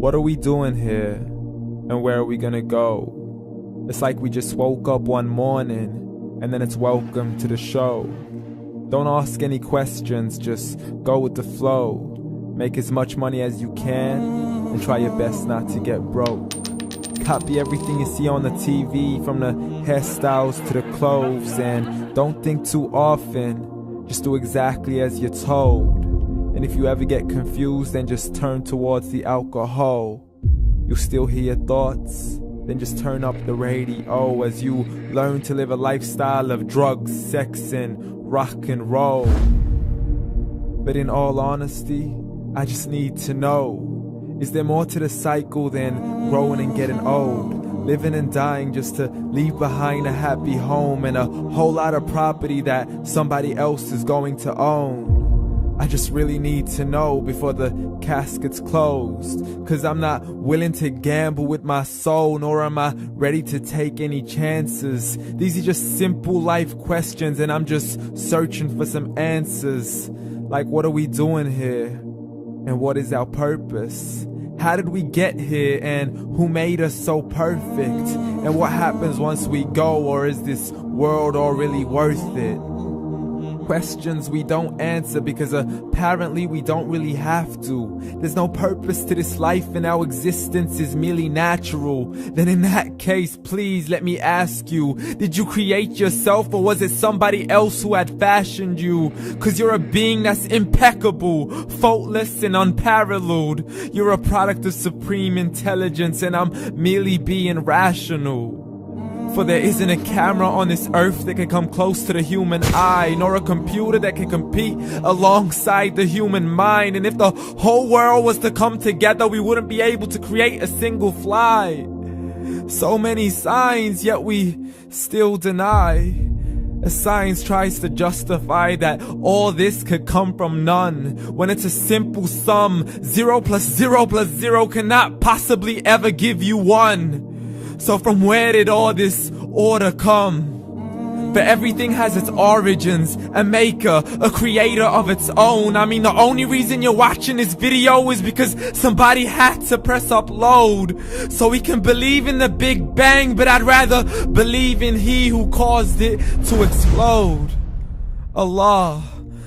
What are we doing here? And where are we gonna go? It's like we just woke up one morning and then it's welcome to the show. Don't ask any questions, just go with the flow. Make as much money as you can and try your best not to get broke. Copy everything you see on the TV, from the hairstyles to the clothes, and don't think too often, just do exactly as you're told. And if you ever get confused, then just turn towards the alcohol. You'll still hear your thoughts, then just turn up the radio as you learn to live a lifestyle of drugs, sex, and rock and roll. But in all honesty, I just need to know, is there more to the cycle than growing and getting old? Living and dying just to leave behind a happy home and a whole lot of property that somebody else is going to own. I just really need to know before the casket's closed, 'cause I'm not willing to gamble with my soul, nor am I ready to take any chances. These are just simple life questions and I'm just searching for some answers. Like, what are we doing here? And what is our purpose? How did we get here, and who made us so perfect? And what happens once we go, or is this world all really worth it? Questions we don't answer because apparently we don't really have to. There's no purpose to this life and our existence is merely natural. Then in that case, please let me ask you, did you create yourself, or was it somebody else who had fashioned you? 'Cause you're a being that's impeccable, faultless and unparalleled. You're a product of supreme intelligence and I'm merely being rational. For there isn't a camera on this earth that can come close to the human eye, nor a computer that can compete alongside the human mind. And if the whole world was to come together, we wouldn't be able to create a single fly. So many signs, yet we still deny. As science tries to justify that all this could come from none, when it's a simple sum. 0 plus 0 plus 0 cannot possibly ever give you 1. So from where did all this order come? For everything has its origins, a maker, a creator of its own. I mean, the only reason you're watching this video is because somebody had to press upload. So we can believe in the Big Bang, but I'd rather believe in He who caused it to explode. Allah,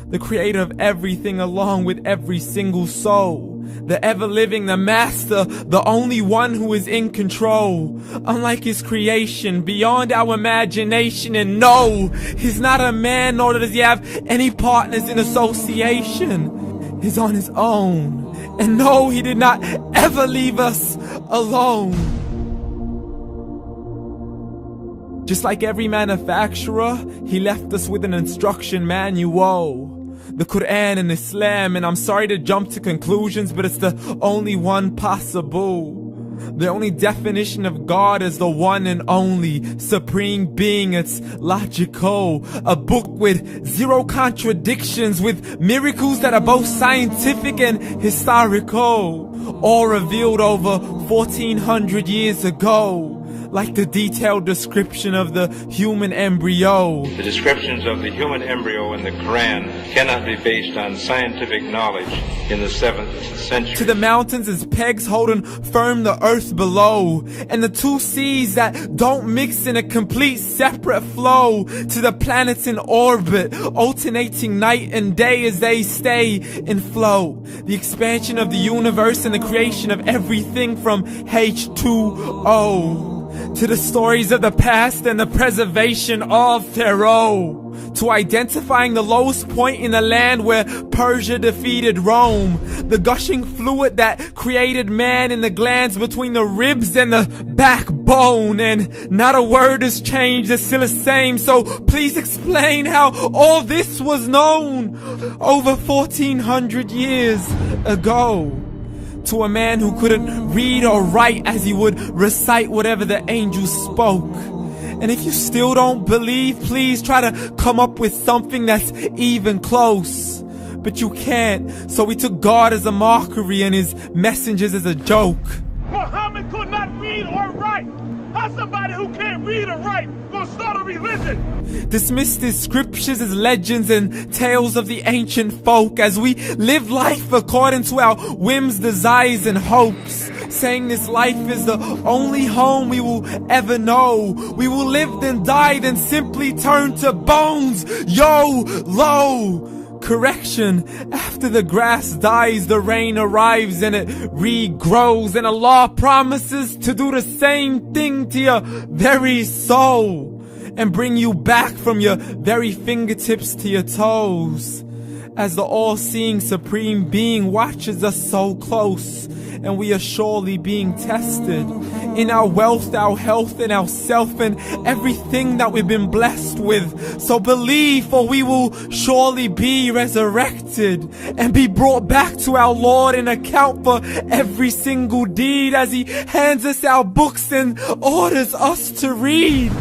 the creator of everything along with every single soul. The ever-living, the master, the only one who is in control. Unlike his creation, beyond our imagination. And no, he's not a man, nor does he have any partners in association. He's on his own. And no, he did not ever leave us alone. Just like every manufacturer, he left us with an instruction manual. The Quran and Islam, and I'm sorry to jump to conclusions, but it's the only one possible. The only definition of God is the one and only supreme being. It's logical, a book with 0 contradictions, with miracles that are both scientific and historical, all revealed over 1400 years ago. Like the detailed description of the human embryo. The descriptions of the human embryo in the Quran cannot be based on scientific knowledge in the 7th century. To the mountains as pegs holding firm the earth below, and the 2 seas that don't mix in a complete separate flow. To the planets in orbit, alternating night and day as they stay in flow. The expansion of the universe and the creation of everything from H2O. To the stories of the past and the preservation of Pharaoh. To identifying the lowest point in the land where Persia defeated Rome. The gushing fluid that created man in the glands between the ribs and the backbone. And not a word has changed, it's still the same. So please explain how all this was known over 1400 years ago. To a man who couldn't read or write as he would recite whatever the angels spoke. And if you still don't believe, please try to come up with something that's even close. But you can't, so we took God as a mockery and his messengers as a joke. Muhammad could not read or write. How's somebody who can't read or write gonna start a religion? Dismissed his scriptures as legends and tales of the ancient folk as we live life according to our whims, desires, and hopes. saying this life is the only home we will ever know. We will live then die then simply turn to bones. YOLO! Correction, after the grass dies, the rain arrives and it regrows, and Allah promises to do the same thing to your very soul and bring you back from your very fingertips to your toes, as the all-seeing supreme being watches us so close, and we are surely being tested in our wealth, our health, and our self, and everything that we've been blessed with. So believe, for we will surely be resurrected and be brought back to our Lord and account for every single deed as He hands us our books and orders us to read.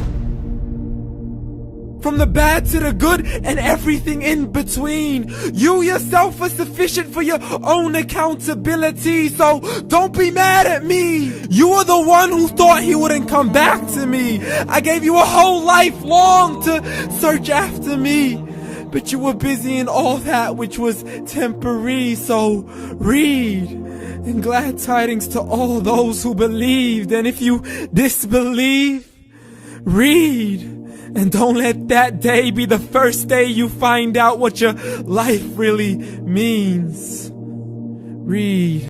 From the bad to the good and everything in between. You yourself are sufficient for your own accountability, so don't be mad at me. You are the one who thought He wouldn't come back to me. I gave you a whole life long to search after me, but you were busy in all that which was temporary, so read. And glad tidings to all those who believed, and if you disbelieve, read. And don't let that day be the first day you find out what your life really means. Read.